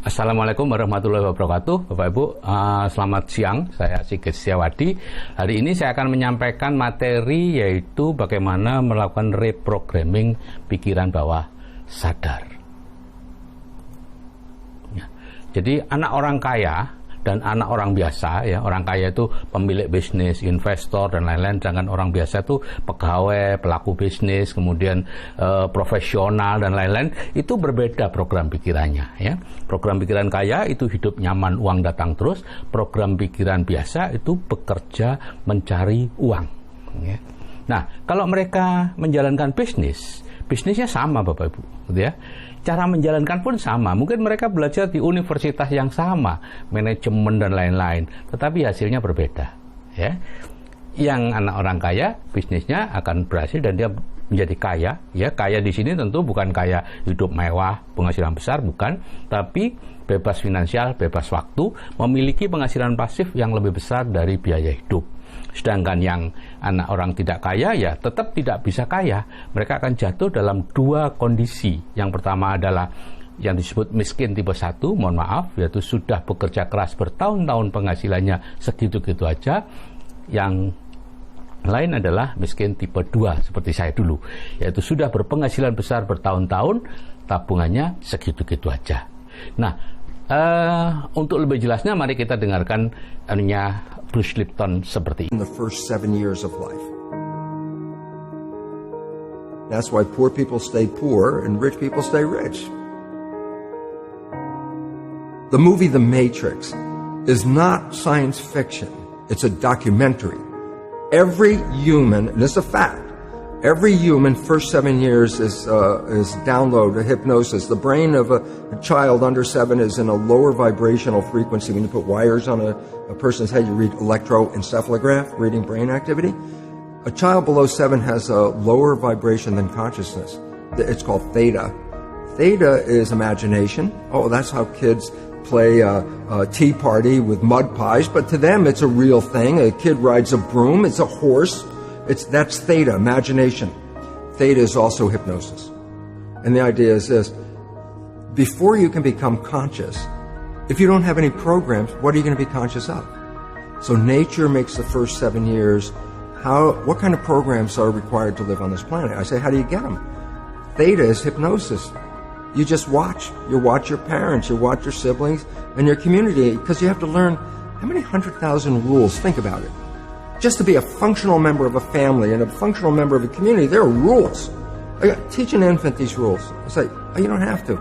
Assalamualaikum warahmatullahi wabarakatuh, Bapak Ibu. Selamat siang, saya Sigit Setiawadi. Hari ini saya akan menyampaikan materi yaitu bagaimana melakukan reprogramming pikiran bawah sadar. Ya. Jadi anak orang kaya dan anak orang biasa, ya, orang kaya itu pemilik bisnis, investor dan lain-lain, sedangkan orang biasa itu pegawai, pelaku bisnis, kemudian profesional dan lain-lain, itu berbeda program pikirannya, ya. Program pikiran kaya itu hidup nyaman, uang datang terus. Program pikiran biasa itu bekerja mencari uang, ya. Nah, kalau mereka menjalankan bisnisnya sama, Bapak Ibu, gitu ya. Cara menjalankan pun sama. Mungkin mereka belajar di universitas yang sama, manajemen dan lain-lain, tetapi hasilnya berbeda, ya. Yang anak orang kaya, bisnisnya akan berhasil dan dia menjadi kaya, ya. Kaya di sini tentu bukan kaya hidup mewah, penghasilan besar, bukan, tapi bebas finansial, bebas waktu, memiliki penghasilan pasif yang lebih besar dari biaya hidup. Sedangkan yang anak orang tidak kaya, ya tetap tidak bisa kaya. Mereka akan jatuh dalam dua kondisi. Yang pertama adalah yang disebut miskin tipe 1, mohon maaf, yaitu sudah bekerja keras bertahun-tahun penghasilannya segitu-gitu aja. Yang lain adalah miskin tipe 2, seperti saya dulu, yaitu sudah berpenghasilan besar bertahun-tahun, tabungannya segitu-gitu aja. Nah, untuk lebih jelasnya mari kita dengarkan Bruce Lipton seperti ini. In the first 7 years of life. That's why poor people stay poor and rich people stay rich. The movie The Matrix is not science fiction. It's a documentary. Every human, and it's a fact, every human first 7 years is download a hypnosis. The brain of a child under 7 is in a lower vibrational frequency. When you put wires on a person's head, you read electroencephalograph, reading brain activity. A child below 7 has a lower vibration than consciousness. It's called theta. Theta is imagination. Oh, that's how kids play a tea party with mud pies, but to them it's a real thing. A kid rides a broom, it's a horse. That's theta, imagination. Theta is also hypnosis. And the idea is this: before you can become conscious, if you don't have any programs, what are you going to be conscious of? So nature makes the first 7 years. What kind of programs are required to live on this planet? I say, how do you get them? Theta is hypnosis. You just watch. You watch your parents, you watch your siblings, and your community, because you have to learn how many 100,000 rules. Think about it. Just to be a functional member of a family and a functional member of a community, there are rules. Teach an infant these rules. It's like, oh, you don't have to.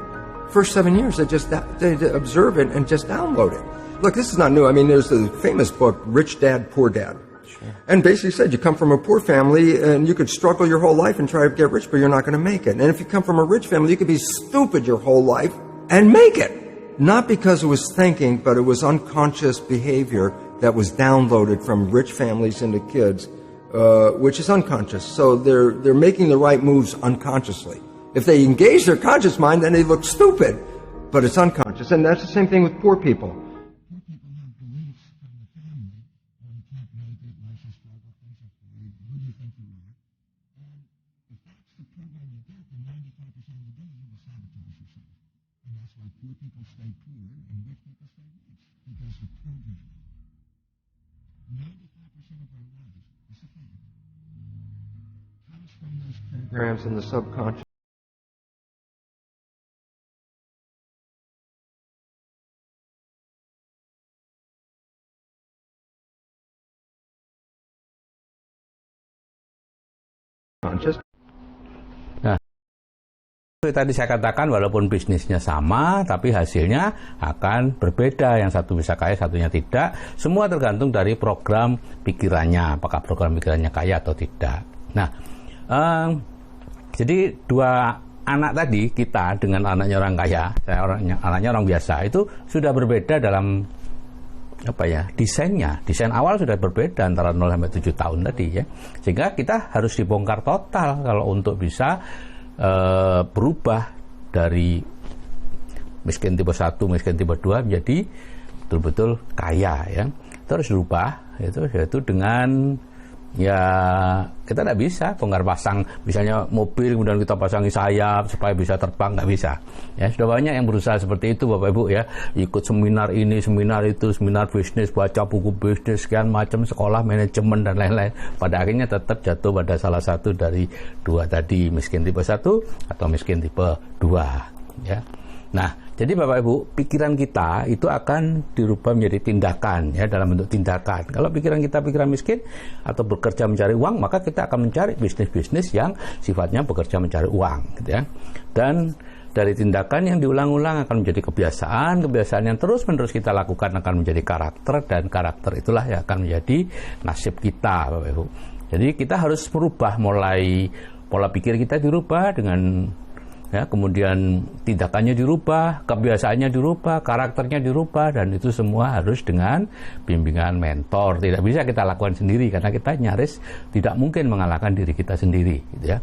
First 7 years, they observe it and just download it. Look, this is not new. I mean, there's the famous book, Rich Dad, Poor Dad. Sure. And basically said you come from a poor family and you could struggle your whole life and try to get rich, but you're not going to make it. And if you come from a rich family, you could be stupid your whole life and make it. Not because it was thinking, but it was unconscious behavior that was downloaded from rich families into kids, which is unconscious. So they're making the right moves unconsciously. If they engage their conscious mind, then they look stupid, but it's unconscious. And that's the same thing with poor people. Programs in the subconscious. Nah, tadi saya katakan walaupun bisnisnya sama, tapi hasilnya akan berbeda. Yang satu bisa kaya, satunya tidak. Semua tergantung dari program pikirannya, apakah program pikirannya kaya atau tidak. Nah, jadi dua anak tadi, kita dengan anaknya orang kaya, anaknya orang biasa, itu sudah berbeda dalam desainnya. Desain awal sudah berbeda antara 0 sampai 7 tahun tadi, ya. Sehingga kita harus dibongkar total kalau untuk bisa berubah dari miskin tipe 1, miskin tipe 2 menjadi betul-betul kaya, ya. Itu harus dirubah, yaitu dengan ya kita tidak bisa bongkar pasang misalnya mobil kemudian kita pasangi sayap supaya bisa terbang, nggak bisa ya. Sudah banyak yang berusaha seperti itu Bapak Ibu ya, ikut seminar ini seminar itu, seminar bisnis, baca buku bisnis sekian macam, sekolah manajemen dan lain-lain, pada akhirnya tetap jatuh pada salah satu dari dua tadi, miskin tipe 1 atau miskin tipe 2 ya. Nah, jadi Bapak Ibu, pikiran kita itu akan dirubah menjadi tindakan ya, dalam bentuk tindakan. Kalau pikiran kita pikiran miskin atau bekerja mencari uang, maka kita akan mencari bisnis-bisnis yang sifatnya bekerja mencari uang gitu ya. Dan dari tindakan yang diulang-ulang akan menjadi kebiasaan, kebiasaan yang terus-menerus kita lakukan akan menjadi karakter, dan karakter itulah yang akan menjadi nasib kita Bapak Ibu. Jadi kita harus merubah, mulai pola pikir kita dirubah dengan ya, kemudian tindakannya dirubah, kebiasaannya dirubah, karakternya dirubah, dan itu semua harus dengan bimbingan mentor. Tidak bisa kita lakukan sendiri karena kita nyaris tidak mungkin mengalahkan diri kita sendiri gitu ya.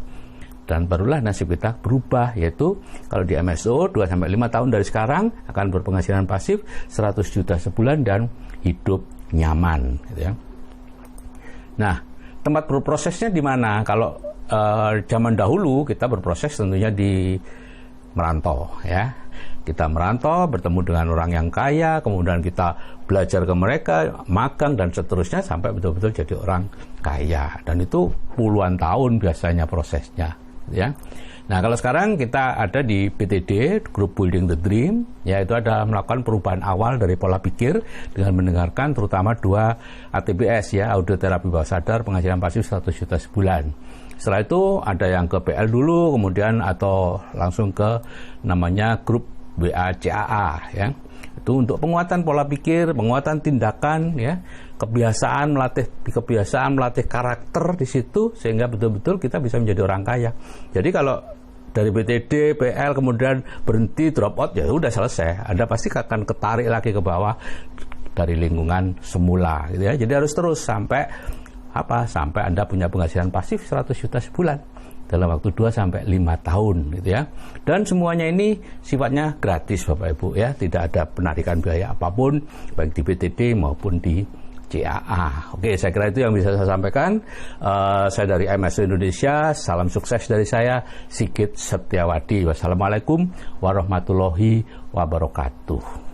Dan barulah nasib kita berubah, yaitu kalau di MSO 2-5 tahun dari sekarang akan berpenghasilan pasif 100 juta sebulan dan hidup nyaman gitu ya. Nah, tempat berprosesnya di mana? Kalau zaman dahulu kita berproses tentunya di merantau ya. Kita merantau, bertemu dengan orang yang kaya, kemudian kita belajar ke mereka, magang dan seterusnya sampai betul-betul jadi orang kaya. Dan itu puluhan tahun biasanya prosesnya ya. Nah, kalau sekarang kita ada di PTD, Group Building the Dream, yaitu ada melakukan perubahan awal dari pola pikir dengan mendengarkan terutama 2 ATBS ya, audio terapi bawah sadar, penghasilan pasif 100 juta sebulan. Setelah itu ada yang ke PL dulu, kemudian atau langsung ke namanya grup WACAA ya. Itu untuk penguatan pola pikir, penguatan tindakan ya, kebiasaan melatih karakter di situ sehingga betul-betul kita bisa menjadi orang kaya. Jadi kalau dari BTD, PL kemudian berhenti drop out ya udah selesai. Anda pasti akan ketarik lagi ke bawah dari lingkungan semula gitu ya. Jadi harus terus sampai Anda punya penghasilan pasif 100 juta sebulan dalam waktu 2-5 tahun gitu ya. Dan semuanya ini sifatnya gratis Bapak Ibu ya, tidak ada penarikan biaya apapun baik di BTD maupun di CAA. Oke, saya kira itu yang bisa saya sampaikan. Saya dari MSO Indonesia, salam sukses dari saya, Sigit Setiawadi. Wassalamualaikum warahmatullahi wabarakatuh.